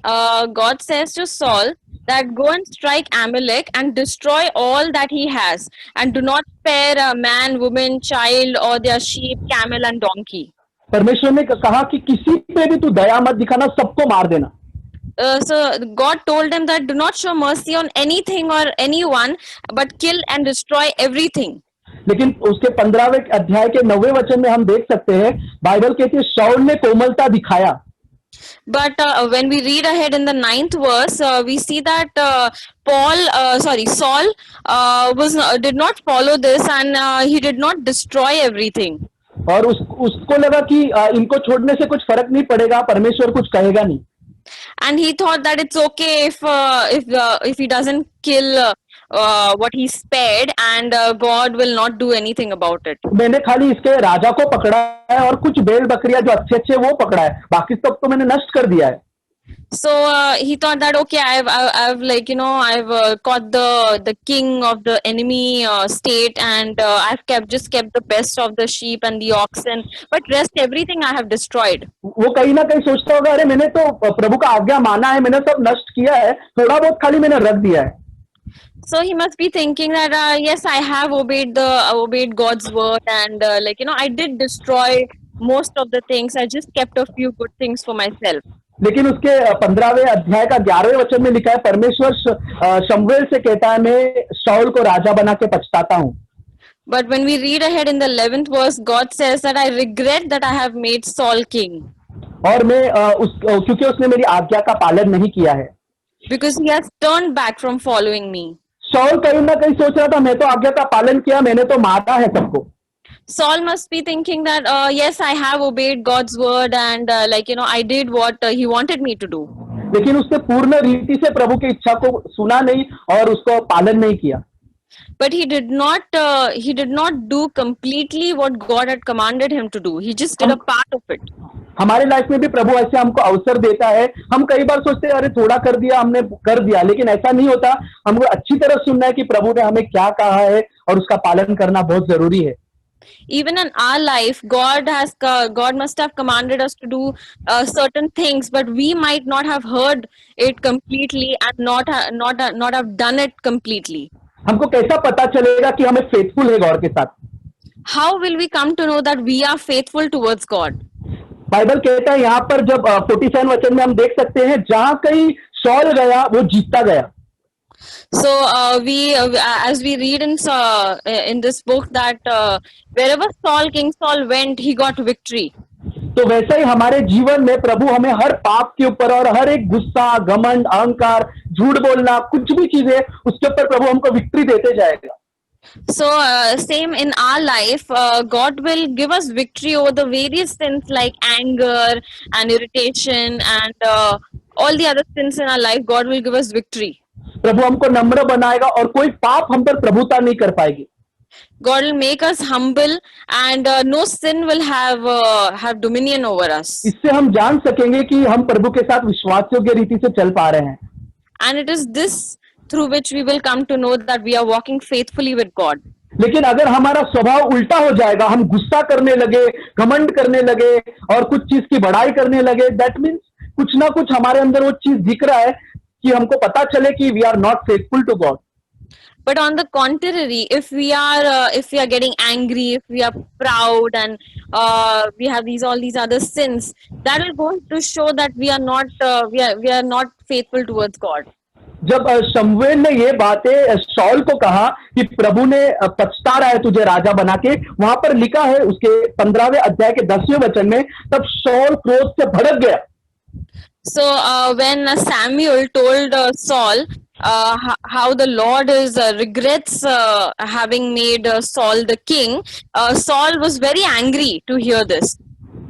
Speaker 4: God says to Saul that go and strike Amalek and destroy all that he has, and do not spare a man, woman, child, or their sheep, camel, and donkey.
Speaker 7: परमेश्वर ने कहा कि किसी पे भी तू दया मत दिखाना, सबको मार देना.
Speaker 4: So God told him that do not show mercy on anything or anyone, but kill and destroy everything.
Speaker 7: लेकिन उसके 15वें अध्याय के 9वें वचन में हम देख सकते हैं, बाइबल कहती है शाऊल ने कोमलता दिखाया.
Speaker 4: But when we read ahead in the 9th verse, we see that Saul did not follow this, and he did not destroy everything.
Speaker 7: और उसको लगा कि इनको छोड़ने से कुछ फर्क नहीं पड़ेगा, परमेश्वर कुछ कहेगा नहीं.
Speaker 4: And he thought that it's okay if he doesn't kill what he spared, and God will not do anything about it.
Speaker 7: मैंने खाली इसके राजा को पकड़ा है और कुछ बैल बकरियां जो अच्छे अच्छे वो पकड़ा है, बाकी सब तो मैंने नष्ट कर दिया है.
Speaker 4: So he thought that okay, I've like I've caught the king of the enemy state, and I've just kept the best of the sheep and the oxen, but rest everything I have destroyed.
Speaker 7: वो कहीं ना कहीं सोचता होगा, अरे मैंने तो प्रभु का आज्ञा माना है, मैंने सब नष्ट किया है, थोड़ा बहुत खाली मैंने रख दिया है.
Speaker 4: So he must be thinking that yes, I have obeyed God's word, and I did destroy most of the things. I just kept a few good things for myself.
Speaker 7: लेकिन उसके 15वें अध्याय का 11वें वचन में लिखा है, परमेश्वर शमूएल से कहता है, मैं शाऊल को राजा बना के पछताता हूँ.
Speaker 4: But when we read ahead in the 11th verse, God says that I regret that I have made Saul king.
Speaker 7: और मैं क्योंकि उसने मेरी आज्ञा का पालन नहीं किया है.
Speaker 4: Because he has turned back from following me.
Speaker 7: शाऊल कहीं ना कहीं सोच रहा था, मैं तो आज्ञा का पालन किया, मैंने तो मारा है सबको.
Speaker 4: Saul must be thinking that yes, I have obeyed God's word, and I did what he wanted me to do.
Speaker 7: लेकिन उसने पूर्ण रीति से प्रभु की इच्छा को सुना नहीं और उसको पालन नहीं किया.
Speaker 4: But he did not do completely what God had commanded him to do. He just did a part of it.
Speaker 7: हमारे लाइफ में भी प्रभु ऐसे हमको अवसर देता है. हम कई बार सोचते हैं, अरे थोड़ा कर दिया, हमने कर दिया, लेकिन ऐसा नहीं होता. हमको अच्छी तरह सुनना है कि प्रभु ने हमें क्या कहा है और उसका पालन करना बहुत जरूरी है.
Speaker 4: Even in our life, God must have commanded us to do certain things, but we might not have heard it completely and not have done it completely.
Speaker 7: हमको कैसा पता चलेगा कि हमें फेथफुल है गॉड के साथ?
Speaker 4: How will we come to know that we are faithful towards God?
Speaker 7: Bible कहता है यहाँ पर, जब 47 वचन में हम देख सकते हैं, जहां कहीं शॉल गया वो जीतता गया.
Speaker 4: So as we read in this book that wherever King Saul went, he got victory.
Speaker 7: तो वैसे ही हमारे जीवन में प्रभु हमें हर पाप के ऊपर और हर एक गुस्सा, घमंड, अहंकार, झूठ बोलना, कुछ भी चीजें, उसके ऊपर प्रभु हमको विक्ट्री देते जाएगा.
Speaker 4: So same in our life, God will give us victory over the various sins like anger and irritation and all the other sins in our life. God will give us victory.
Speaker 7: प्रभु हमको नम्र बनाएगा और कोई पाप हम पर प्रभुता नहीं कर पाएगी.
Speaker 4: God will make us humble, and no sin will have dominion over us.
Speaker 7: इससे हम जान सकेंगे कि हम प्रभु के साथ विश्वास योग्य रीति से चल पा रहे हैं.
Speaker 4: And it is this through which we will come to know that we are walking faithfully with God.
Speaker 7: लेकिन अगर हमारा स्वभाव उल्टा हो जाएगा, हम गुस्सा करने लगे, घमंड करने लगे और कुछ चीज की बड़ाई करने लगे, दैट मीन्स कुछ ना कुछ हमारे अंदर वो चीज दिख रहा है कि हमको पता चले कि we are not faithful to God.
Speaker 4: But on the contrary, if we are getting angry, if we are proud, and we have all these other sins, that will go to show that we are not faithful towards God.
Speaker 7: जब शमूएल ने ये बातें शाऊल को कहा कि प्रभु ने पछता रहा है तुझे राजा बना के, वहां पर लिखा है उसके 15वें अध्याय के 10वें वचन में, तब शाऊल क्रोध से भड़क गया.
Speaker 4: So when Samuel told Saul how the Lord regrets having made Saul the king, Saul was very angry to hear this.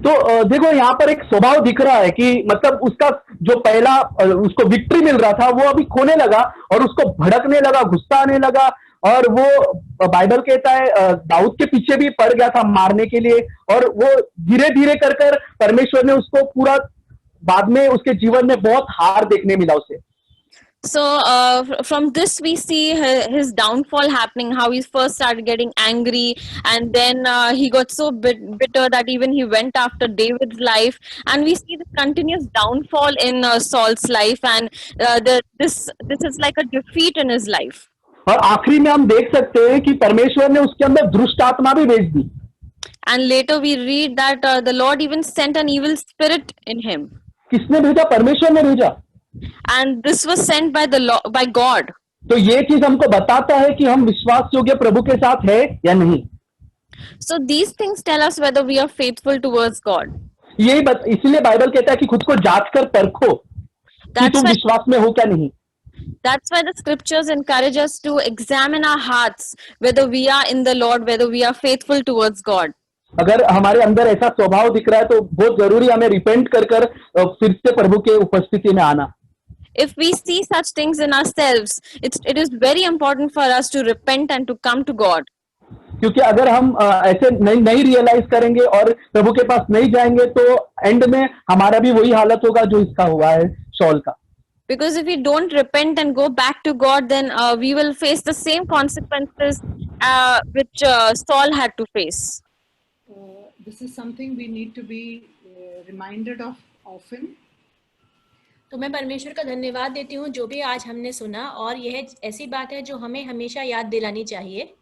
Speaker 7: तो देखो यहाँ पर एक स्वभाव दिख रहा है कि मतलब उसका जो पहला उसको विक्ट्री मिल रहा था वो अभी खोने लगा और उसको भड़कने लगा, गुस्सा आने लगा, और वो बाइबल कहता है दाऊद के पीछे भी पड़ गया था मारने के लिए, और वो धीरे धीरे कर परमेश्वर ने उसको पूरा बाद में उसके जीवन में बहुत हार देखने मिला उसे.
Speaker 4: So from this we see his downfall happening, how he first started getting angry, and then he got so bitter that even he went after David's life, and we see the continuous downfall in Saul's life, and this is like a defeat in his life.
Speaker 7: और आखिरी में हम देख सकते हैं कि परमेश्वर ने उसके अंदर दुष्ट आत्मा भी भेज दी.
Speaker 4: And later we read that the Lord even sent an evil spirit in him.
Speaker 7: किसने भेजा? परमेश्वर ने भेजा.
Speaker 4: And this was sent by God.
Speaker 7: तो ये चीज हमको बताता है कि हम विश्वास योग्य प्रभु के साथ है या नहीं.
Speaker 4: So these things tell us whether we are faithful towards God.
Speaker 7: इसलिए बाइबल कहता है कि खुद को जांच कर परखो कि तुम विश्वास में हो क्या नहीं.
Speaker 4: That's why the scriptures encourage us to examine our hearts, whether we are in the Lord, whether we are faithful towards God.
Speaker 7: अगर हमारे अंदर ऐसा स्वभाव दिख रहा है तो बहुत जरूरी हमें रिपेंट कर फिर से प्रभु के उपस्थिति में आना.
Speaker 4: If we see such things in ourselves, it is very important for us to repent and to come to God.
Speaker 7: क्योंकि अगर हम ऐसे नहीं रियलाइज करेंगे और प्रभु के पास नहीं जाएंगे तो एंड में हमारा भी वही हालत होगा जो इसका हुआ है शॉल का.
Speaker 4: Because if we don't repent and go back to God, then we will face the same consequences which Saul had to face.
Speaker 8: This is something we need to be reminded of often.
Speaker 2: तो मैं परमेश्वर का धन्यवाद देती हूँ जो भी आज हमने सुना, और यह ऐसी बात है जो हमें हमेशा याद दिलानी चाहिए.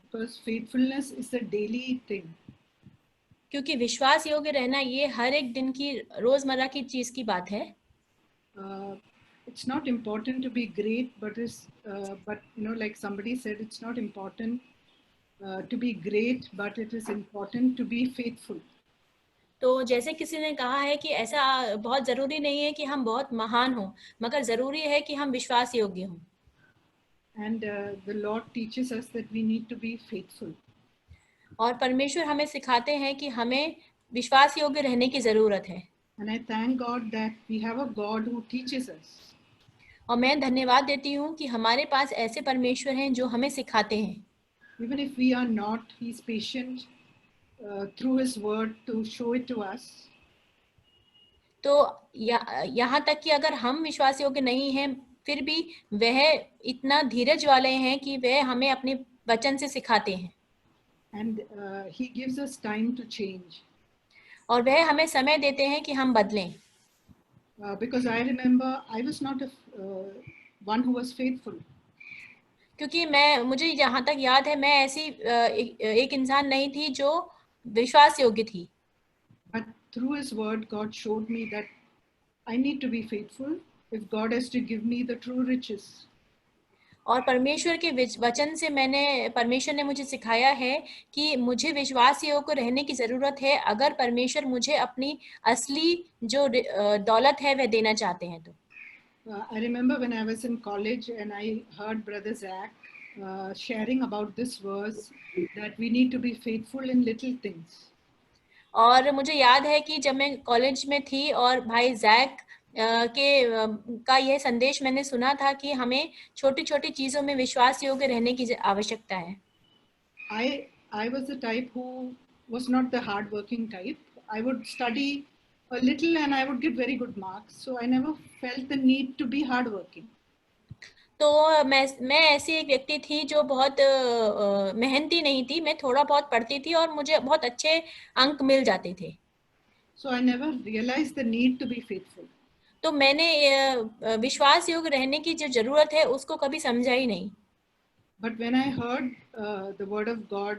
Speaker 8: Because faithfulness is a daily thing.
Speaker 2: क्योंकि विश्वास योग्य रहना ये हर एक दिन की रोजमर्रा की चीज की बात है.
Speaker 8: It's not important to be great, but you know, like somebody said, it's not important to be great, but it is important to be faithful.
Speaker 2: तो जैसे किसी ने कहा है कि ऐसा बहुत जरूरी नहीं है कि हम बहुत महान हों, मगर जरूरी है कि हम विश्वास योग्य हों.
Speaker 8: And the Lord teaches us that we need to be faithful.
Speaker 2: और परमेश्वर हमें सिखाते हैं कि हमें विश्वास योग्य रहने की जरूरत है.
Speaker 8: And I thank God that we have a God who teaches us.
Speaker 2: और मैं धन्यवाद देती हूँ कि हमारे पास ऐसे परमेश्वर हैं जो हमें सिखाते हैं.
Speaker 8: Even if we are not, He is patient through His word to show it to us.
Speaker 2: तो यहाँ तक कि अगर हम विश्वास योग्य नहीं हैं, फिर भी वह इतना धीरज वाले हैं कि वह हमें अपने वचन से सिखाते हैं.
Speaker 8: And He gives us time to change.
Speaker 2: और वह हमें समय देते हैं कि हम बदलें.
Speaker 8: Because I remember I was not one who was faithful.
Speaker 2: क्योंकि मुझे जहाँ तक याद है, मैं ऐसी एक इंसान नहीं थी जो विश्वास योग्य थी.
Speaker 8: But through His word, God showed me that I need to be faithful if God has to give me the true riches.
Speaker 2: और परमेश्वर के वचन से परमेश्वर ने मुझे सिखाया है कि मुझे विश्वास योग्य रहने की जरूरत है अगर परमेश्वर मुझे अपनी असली जो दौलत है वह देना चाहते हैं तो.
Speaker 8: I remember when I was in college and I heard Brother Zach sharing about this verse that we need to be faithful in little things.
Speaker 2: और मुझे याद है कि जब मैं कॉलेज में थी और भाई जैक का यह संदेश मैंने सुना था कि हमें छोटी छोटी चीजों में विश्वास योग्य रहने की आवश्यकता है.
Speaker 8: I was the type who was not the hard working type. I would study a little and I would get very good marks. So I never felt the need to be hard working.
Speaker 2: तो मैं ऐसी एक व्यक्ति थी जो बहुत मेहनती नहीं थी. मैं थोड़ा बहुत पढ़ती थी और मुझे बहुत अच्छे अंक मिल जाते थे.
Speaker 8: So I never realized the need to be faithful.
Speaker 2: तो मैंने विश्वास योग्य रहने की जो जरूरत है उसको कभी समझा ही नहीं.
Speaker 8: But when I heard the word of God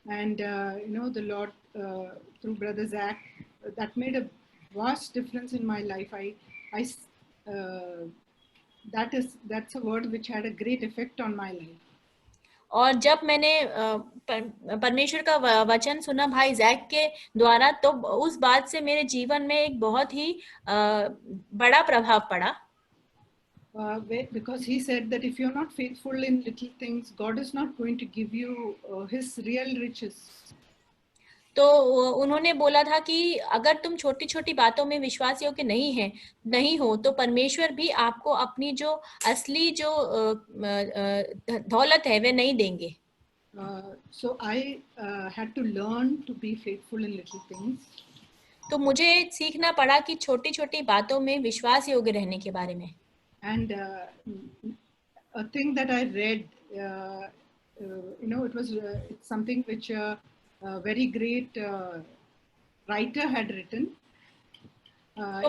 Speaker 8: and you know, the Lord through Brother Zach, that made a vast difference in my life. That's a word which had a great effect on my life.
Speaker 2: और जब मैंने परमेश्वर का वचन सुना भाई Jack के द्वारा, तो उस बात से मेरे जीवन में एक बहुत ही बड़ा प्रभाव पड़ा.
Speaker 8: Because he said that if you're not faithful in little things, God is not going to give you His real riches.
Speaker 2: तो उन्होंने बोला था कि अगर तुम छोटी छोटी बातों में विश्वास योग्य नहीं हो तो परमेश्वर भी आपको अपनी जो असली जो दौलत है वह नहीं देंगे.
Speaker 8: So I had to learn to be faithful in little things.
Speaker 2: तो मुझे सीखना पड़ा कि छोटी छोटी बातों में विश्वास योग्य रहने के बारे में.
Speaker 8: And a thing that I read, you know, it's something which a very great writer had written.
Speaker 2: तो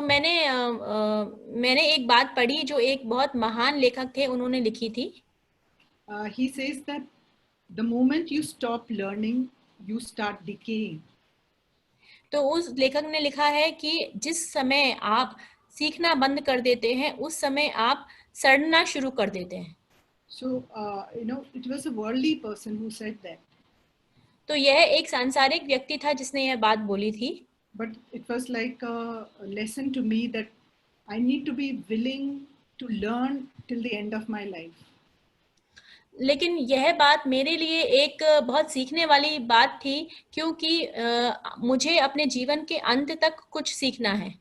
Speaker 2: मैंने एक बात पढ़ी जो एक बहुत महान लेखक थे, उन्होंने लिखी थी.
Speaker 8: He says that the moment you stop learning, you start decaying.
Speaker 2: तो उस लेखक ने लिखा है कि जिस समय आप सीखना बंद कर देते हैं उस समय आप सड़ना शुरू कर देते हैं.
Speaker 8: So you know, it was a worldly person who said that.
Speaker 2: तो यह एक सांसारिक व्यक्ति था जिसने यह बात बोली थी.
Speaker 8: But it was like a lesson to me that I need to be willing to learn till the end of my life.
Speaker 2: लेकिन यह बात मेरे लिए एक बहुत सीखने वाली बात थी, क्योंकि मुझे अपने जीवन के अंत तक कुछ सीखना है।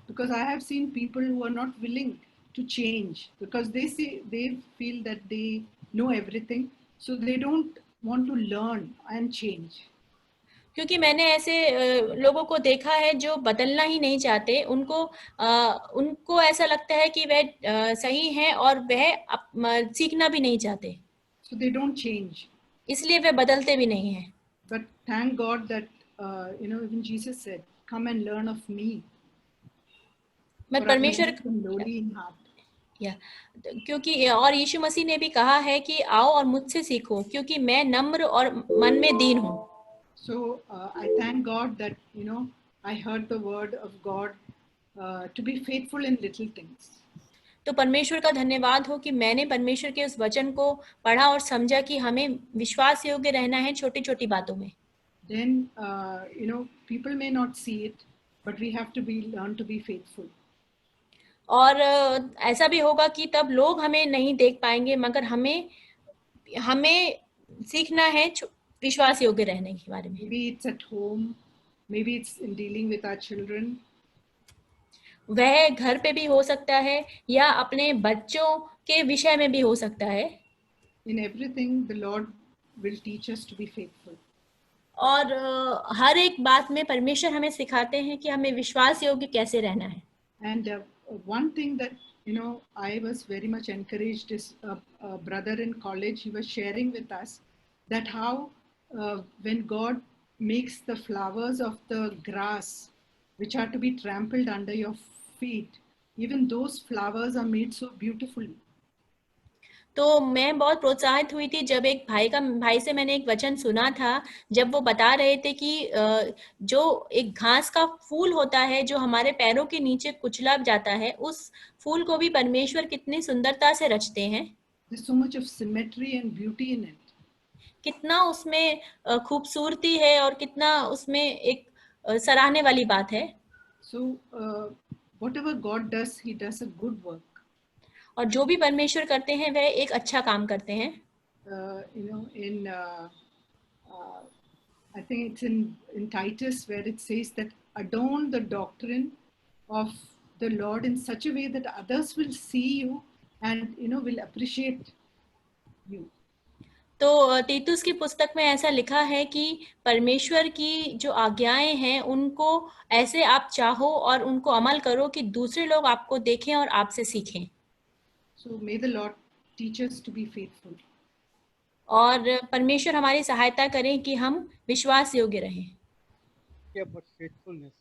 Speaker 8: Because I have seen people who are not willing to change because they feel that they know everything, so they don't want to learn and change.
Speaker 2: क्योंकि मैंने ऐसे लोगों को देखा है जो बदलना ही नहीं चाहते, उनको ऐसा लगता है कि वह सही है और वह सीखना भी नहीं चाहते,
Speaker 8: So they don't change.
Speaker 2: इसलिए वे बदलते भी नहीं हैं।
Speaker 8: But thank God that even Jesus said, "Come and learn of me."
Speaker 2: मैं
Speaker 8: For I am
Speaker 2: परमेश्वर
Speaker 8: meek and lowly in heart.
Speaker 2: या क्योंकि और यीशु मसीह ने भी कहा है कि आओ और मुझसे सीखो, क्योंकि मैं नम्र और मन में दीन हूँ।
Speaker 8: So I thank God that I heard the word of God to be faithful in little things.
Speaker 2: तो परमेश्वर का धन्यवाद हो कि मैंने परमेश्वर के उस वचन को पढ़ा और समझा कि हमें विश्वास योग्य रहना है छोटी छोटी बातों में।
Speaker 8: Then people may not see it, but we have to learn to be faithful.
Speaker 2: और ऐसा भी होगा कि तब लोग हमें नहीं देख पाएंगे, मगर हमें सीखना है विश्वास योग्य रहने के बारे में।
Speaker 8: Maybe it's at home, maybe it's in dealing with our children.
Speaker 2: वह घर पे भी हो सकता है या अपने बच्चों के विषय में भी हो सकता है।
Speaker 8: In everything, the Lord will teach us to be faithful.
Speaker 2: और हर एक बात में परमेश्वर हमें सिखाते हैं कि हमें विश्वास योग्य कैसे रहना है।
Speaker 8: And one thing that I was very much encouraged is a brother in college. He was sharing with us that how when God makes the flowers of the grass, which are to be trampled under your feet, even those flowers are made so beautifully.
Speaker 2: तो मैं बहुत प्रोत्साहित हुई थी जब एक भाई से मैंने एक वचन सुना था, जब वो बता रहे थे कि जो एक घास का फूल होता है जो हमारे पैरों के नीचे कुचला जाता है, उस फूल को भी परमेश्वर कितनी सुंदरता से रचते हैं।
Speaker 8: There's so much of symmetry and beauty in it.
Speaker 2: कितना उसमें खूबसूरती है और कितना उसमें एक सराहने वाली बात है।
Speaker 8: So whatever God does, He does a good work.
Speaker 2: और जो भी परमेश्वर करते हैं वह एक अच्छा काम करते हैं।
Speaker 8: I think it's in Titus where it says that adorn the doctrine of the Lord in such a way that others will see you and will appreciate you.
Speaker 2: तो तीतुस की पुस्तक में ऐसा लिखा है कि परमेश्वर की जो आज्ञाएं हैं उनको ऐसे आप चाहो और उनको अमल करो कि दूसरे लोग आपको देखें और आपसे सीखें।
Speaker 8: So may the Lord teach us to be faithful.
Speaker 2: और परमेश्वर हमारी सहायता करें कि हम विश्वास योग्य रहें।
Speaker 9: About faithfulness.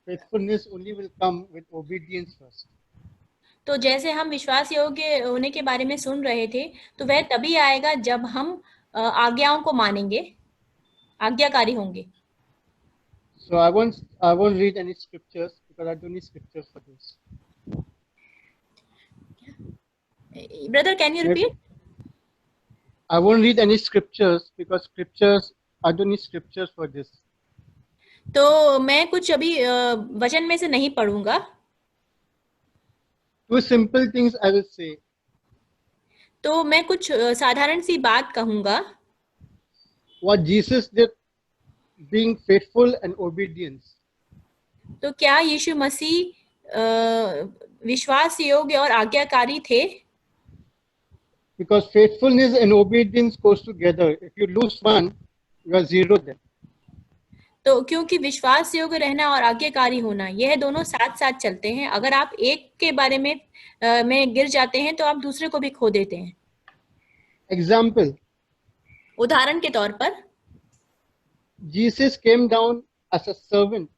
Speaker 9: Faithfulness only will come with obedience first.
Speaker 2: तो जैसे हम विश्वास योग्य होने के बारे में सुन रहे थे, तो वह तभी आएगा जब हम आज्ञाओं को मानेंगे, आज्ञाकारी होंगे।
Speaker 9: So I won't read any scriptures because I don't need scriptures for this.
Speaker 2: Brother, can you repeat?
Speaker 9: I won't read any scriptures because I don't need scriptures for this.
Speaker 2: तो मैं कुछ अभी वचन में से नहीं पढ़ूंगा।
Speaker 9: Two simple things I will say.
Speaker 2: तो मैं कुछ साधारण सी बात कहूंगा।
Speaker 9: What Jesus did, being faithful and obedience.
Speaker 2: तो क्या यीशु मसीह विश्वास योग्य और आज्ञाकारी थे?
Speaker 9: Because faithfulness and obedience goes together. If you lose one, you are zero then.
Speaker 2: तो क्योंकि विश्वास योग्य रहना और आज्ञाकारी होना यह दोनों साथ साथ चलते हैं। अगर आप एक के बारे में गिर जाते हैं तो आप दूसरे को भी खो देते हैं।
Speaker 9: Example.
Speaker 2: उदाहरण के तौर पर
Speaker 9: Jesus came down as a servant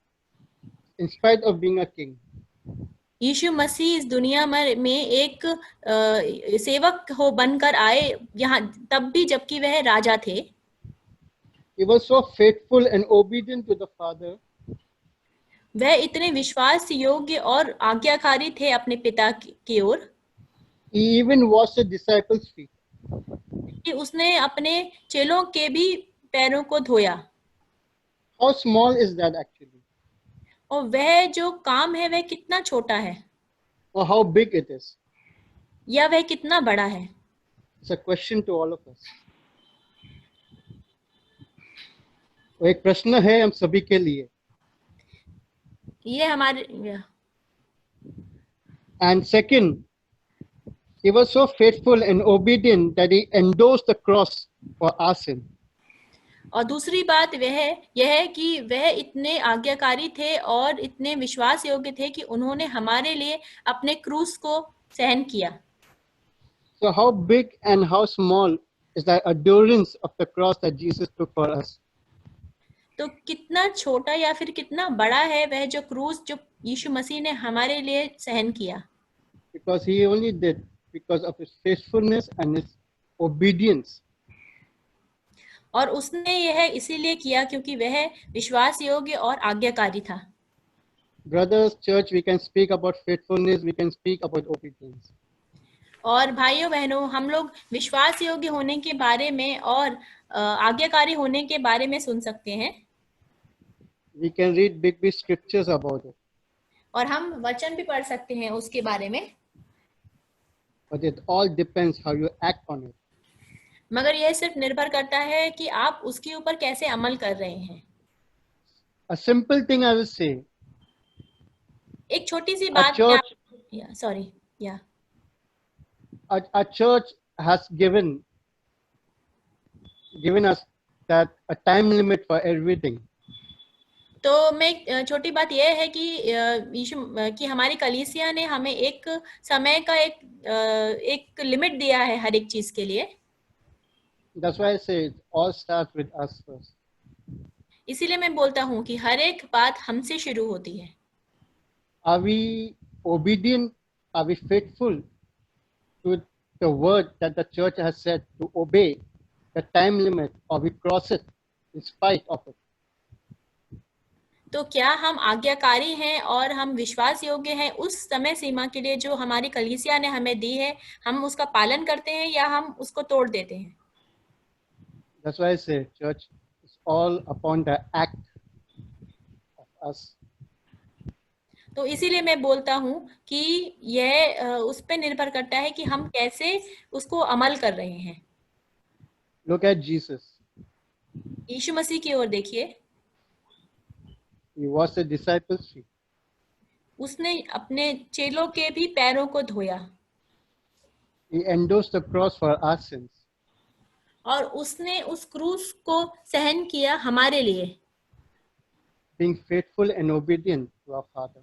Speaker 9: in spite of being a king.
Speaker 2: यीशु मसीह इस दुनिया में एक सेवक हो बनकर आए यहाँ, तब भी जबकि वह राजा थे।
Speaker 9: He was so faithful and obedient to the Father.
Speaker 2: वह इतने विश्वास योग्य और आज्ञाकारी थे अपने पिता की ओर।
Speaker 9: He even washed the disciples' feet.
Speaker 2: कि उसने अपने चेलों के भी पैरों को धोया।
Speaker 9: How small is that actually?
Speaker 2: और वह जो काम है वह कितना छोटा है,
Speaker 9: Or how big it is?
Speaker 2: या वह कितना बड़ा है।
Speaker 9: It's a question to all of us. वो एक प्रश्न है हम सभी के लिए.
Speaker 2: ये हमारे
Speaker 9: And second, he was so faithful and obedient that he endorsed the cross for our sin.
Speaker 2: और दूसरी बात यह है कि वह इतने आज्ञाकारी थे और इतने विश्वास योग्य थे कि उन्होंने हमारे लिए अपने क्रूस को सहन किया.
Speaker 9: So how big and how small is the endurance of the cross that Jesus took for us?
Speaker 2: तो कितना छोटा या फिर कितना बड़ा है वह जो क्रूस जो यीशु मसीह ने हमारे लिए सहन किया.
Speaker 9: Because he only did because of his faithfulness and his obedience.
Speaker 2: और उसने यह इसीलिए किया क्योंकि वह विश्वास योग्य और आज्ञाकारी था.
Speaker 9: Brothers, church, we can speak about faithfulness, we can speak about obedience.
Speaker 2: और भाइयों बहनों, हम लोग विश्वास योग्य होने के बारे में और आज्ञाकारी होने के बारे में सुन सकते हैं.
Speaker 9: We can read big scriptures about it.
Speaker 2: और हम वचन भी पढ़ सकते हैं उसके बारे में.
Speaker 9: But it all depends how you act on it.
Speaker 2: मगर यह सिर्फ निर्भर करता है कि आप उसके ऊपर कैसे अमल कर रहे हैं.
Speaker 9: A simple thing I will say.
Speaker 2: एक छोटी सी
Speaker 9: A
Speaker 2: बात
Speaker 9: church, a church has given us that a time limit for everything.
Speaker 2: तो मैं छोटी बात यह है कि हमारी कलीसिया ने हमें एक समय का एक लिमिट दिया है हर एक चीज के लिए.
Speaker 9: That's why I say it all starts with us first.
Speaker 2: इसीलिए मैं बोलता हूँ कि हर एक बात हमसे शुरू होती है.
Speaker 9: Are we obedient? Are we faithful to the word that the church has said to obey the time limit, or we cross it in spite of it?
Speaker 2: तो क्या हम आज्ञाकारी हैं और हम विश्वास योग्य हैं उस समय सीमा के लिए जो हमारी कलीसिया ने हमें दी है, हम उसका पालन करते हैं या हम उसको तोड़ देते हैं.
Speaker 9: That's why I say church is all upon the act of us.
Speaker 2: तो इसीलिए मैं बोलता हूँ कि यह उस पर निर्भर करता है कि हम कैसे उसको अमल कर रहे हैं.
Speaker 9: Look at Jesus.
Speaker 2: यीशु मसीह की ओर देखिए.
Speaker 9: He washed the disciples' feet.
Speaker 2: उसने अपने चेलों के भी पैरों को धोया.
Speaker 9: He endorsed the cross for our sins.
Speaker 2: और उसने उस क्रूस को सहन किया हमारे लिए.
Speaker 9: Being faithful and obedient to our Father.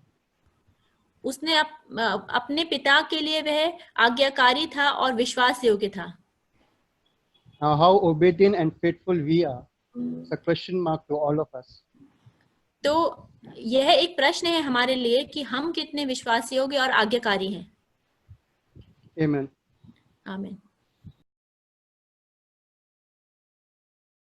Speaker 2: उसने अपने पिता के लिए वह आज्ञाकारी था और विश्वास योग्य था.
Speaker 9: Now, how obedient and faithful we are is a question mark to all of us.
Speaker 2: तो यह एक प्रश्न है हमारे लिए कि हम कितने विश्वास योग्य और आज्ञाकारी हैं.
Speaker 9: Amen.
Speaker 2: आमीन.